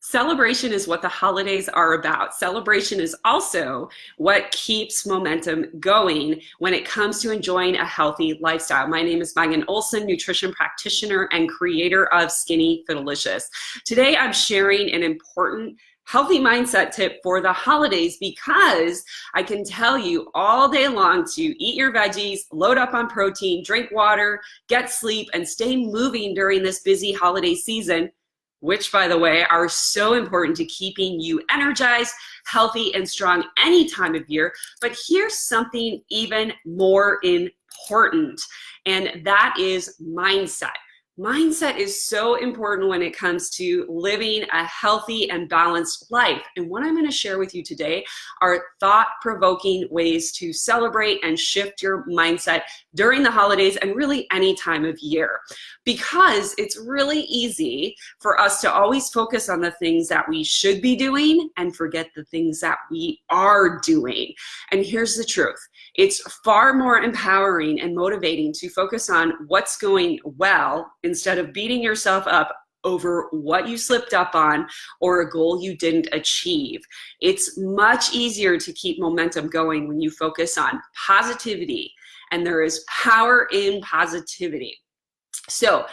Celebration is what the holidays are about. Celebration is also what keeps momentum going when it comes to enjoying a healthy lifestyle. My name is Megan Olson, nutrition practitioner and creator of Skinny Fitalicious. Today, I'm sharing an important healthy mindset tip for the holidays because I can tell you all day long to eat your veggies, load up on protein, drink water, get sleep, and stay moving during this busy holiday season, which, by the way, are so important to keeping you energized, healthy, and strong any time of year. But here's something even more important, and that is mindset. Mindset is so important when it comes to living a healthy and balanced life. And what I'm going to share with you today are thought-provoking ways to celebrate and shift your mindset during the holidays and really any time of year. Because it's really easy for us to always focus on the things that we should be doing and forget the things that we are doing. And here's the truth. It's far more empowering and motivating to focus on what's going well instead of beating yourself up over what you slipped up on or a goal you didn't achieve. It's much easier to keep momentum going when you focus on positivity, and there is power in positivity. So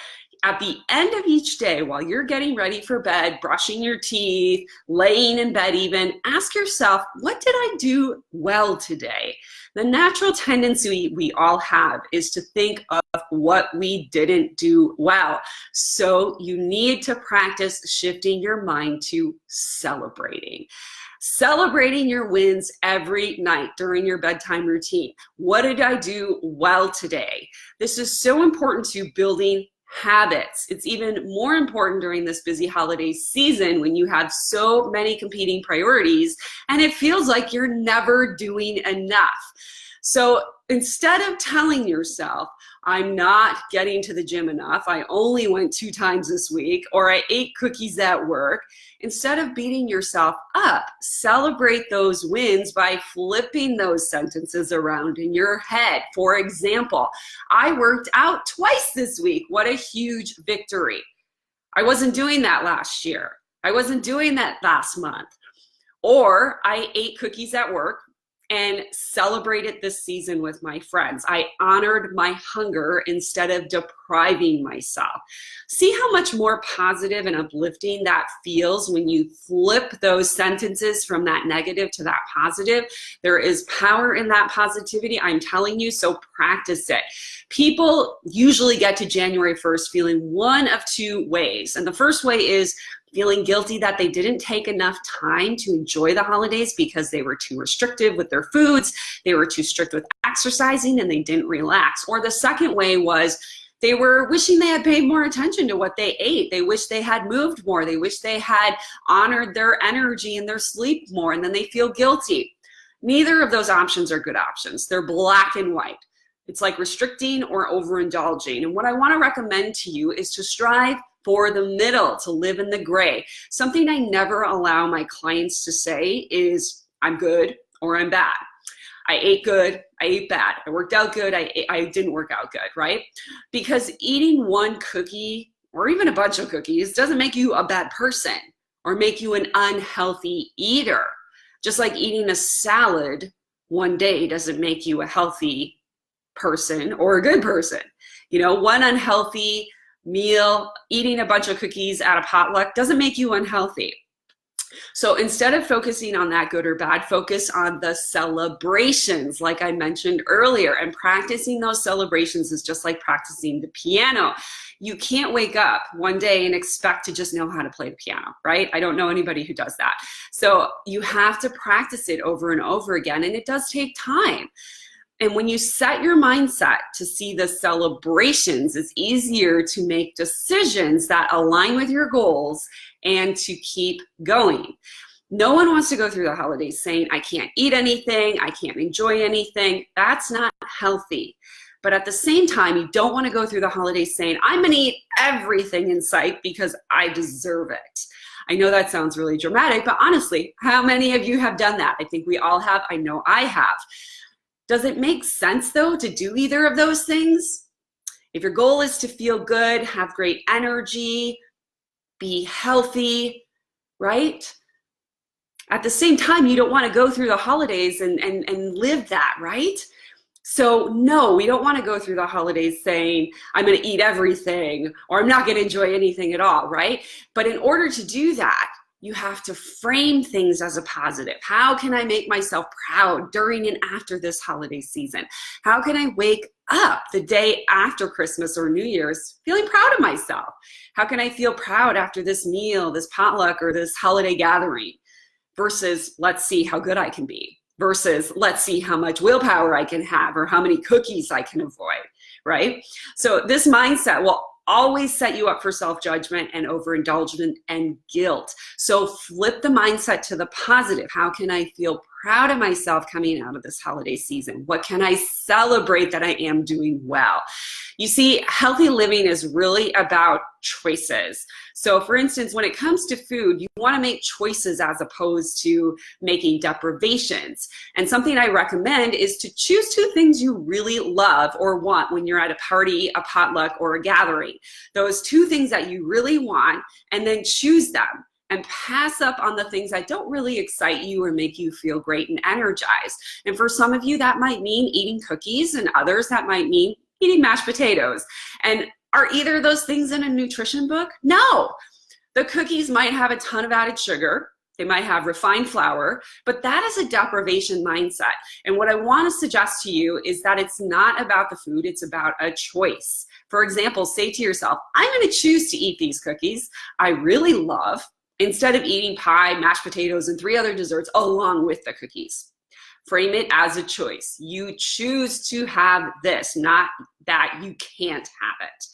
at the end of each day, while you're getting ready for bed, brushing your teeth, laying in bed even, ask yourself, what did I do well today? The natural tendency we all have is to think of what we didn't do well. So you need to practice shifting your mind to celebrating. Celebrating your wins every night during your bedtime routine. What did I do well today? This is so important to building habits. It's even more important during this busy holiday season when you have so many competing priorities and it feels like you're never doing enough. So instead of telling yourself, I'm not getting to the gym enough, I only went 2 times this week, or I ate cookies at work, instead of beating yourself up, celebrate those wins by flipping those sentences around in your head. For example, I worked out twice this week. What a huge victory. I wasn't doing that last year. I wasn't doing that last month. Or I ate cookies at work and celebrated this season with my friends. I honored my hunger instead of depriving myself. See how much more positive and uplifting that feels when you flip those sentences from that negative to that positive. There is power in that positivity, I'm telling you, so practice it. People usually get to January 1st feeling one of 2 ways. And the first way is feeling guilty that they didn't take enough time to enjoy the holidays because they were too restrictive with their foods, they were too strict with exercising, and they didn't relax. Or the second way was they were wishing they had paid more attention to what they ate. They wish they had moved more. They wish they had honored their energy and their sleep more, and then they feel guilty. Neither of those options are good options. They're black and white. It's like restricting or overindulging. And what I want to recommend to you is to strive for the middle, to live in the gray. Something I never allow my clients to say is, I'm good or I'm bad. I ate good, I ate bad. I worked out good, I didn't work out good, right? Because eating one cookie or even a bunch of cookies doesn't make you a bad person or make you an unhealthy eater. Just like eating a salad one day doesn't make you a healthy person or a good person. You know, one unhealthy meal, eating a bunch of cookies at a potluck doesn't make you unhealthy. So instead of focusing on that good or bad, focus on the celebrations, like I mentioned earlier. And practicing those celebrations is just like practicing the piano. You can't wake up one day and expect to just know how to play the piano, right? I don't know anybody who does that. So you have to practice it over and over again, and it does take time. And when you set your mindset to see the celebrations, it's easier to make decisions that align with your goals and to keep going. No one wants to go through the holidays saying, I can't eat anything, I can't enjoy anything. That's not healthy. But at the same time, you don't want to go through the holidays saying, I'm going to eat everything in sight because I deserve it. I know that sounds really dramatic, but honestly, how many of you have done that? I think we all have. I know I have. Does it make sense, though, to do either of those things? If your goal is to feel good, have great energy, be healthy, right? At the same time, you don't want to go through the holidays and live that, right? So no, we don't want to go through the holidays saying, I'm going to eat everything, or I'm not going to enjoy anything at all, right? But in order to do that, you have to frame things as a positive. How can I make myself proud during and after this holiday season? How can I wake up the day after Christmas or New Year's feeling proud of myself? How can I feel proud after this meal, this potluck, or this holiday gathering? Versus, let's see how good I can be. Versus, let's see how much willpower I can have or how many cookies I can avoid, right? So this mindset will always set you up for self-judgment and overindulgence and guilt. So flip the mindset to the positive. How can I feel proud of myself coming out of this holiday season? What can I celebrate that I am doing well? You see, healthy living is really about choices. So for instance, when it comes to food, you want to make choices as opposed to making deprivations. And something I recommend is to choose 2 things you really love or want when you're at a party, a potluck, or a gathering. Those 2 things that you really want, and then choose them and pass up on the things that don't really excite you or make you feel great and energized. And for some of you, that might mean eating cookies, and others that might mean eating mashed potatoes. And are either of those things in a nutrition book? No. The cookies might have a ton of added sugar. They might have refined flour, but that is a deprivation mindset. And what I want to suggest to you is that it's not about the food, it's about a choice. For example, say to yourself, I'm going to choose to eat these cookies I really love instead of eating pie, mashed potatoes, and 3 other desserts along with the cookies. Frame it as a choice. You choose to have this, not that you can't have it.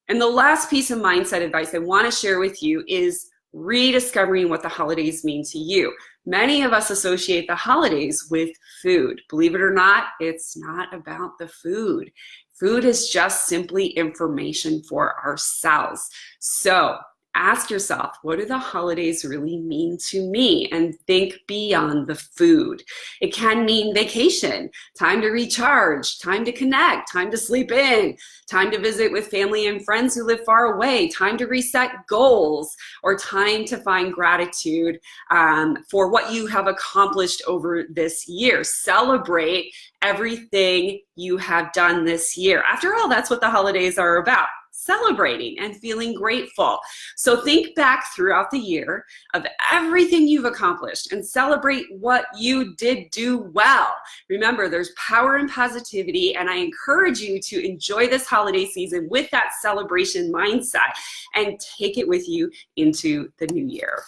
And the last piece of mindset advice I want to share with you is rediscovering what the holidays mean to you. Many of us associate the holidays with food. Believe it or not, it's not about the food. Food is just simply information for ourselves. So ask yourself, what do the holidays really mean to me? And think beyond the food. It can mean vacation, time to recharge, time to connect, time to sleep in, time to visit with family and friends who live far away, time to reset goals, or time to find gratitude for what you have accomplished over this year. Celebrate everything you have done this year. After all, that's what the holidays are about. Celebrating and feeling grateful. So think back throughout the year of everything you've accomplished and celebrate what you did do well. Remember, there's power in positivity, and I encourage you to enjoy this holiday season with that celebration mindset and take it with you into the new year.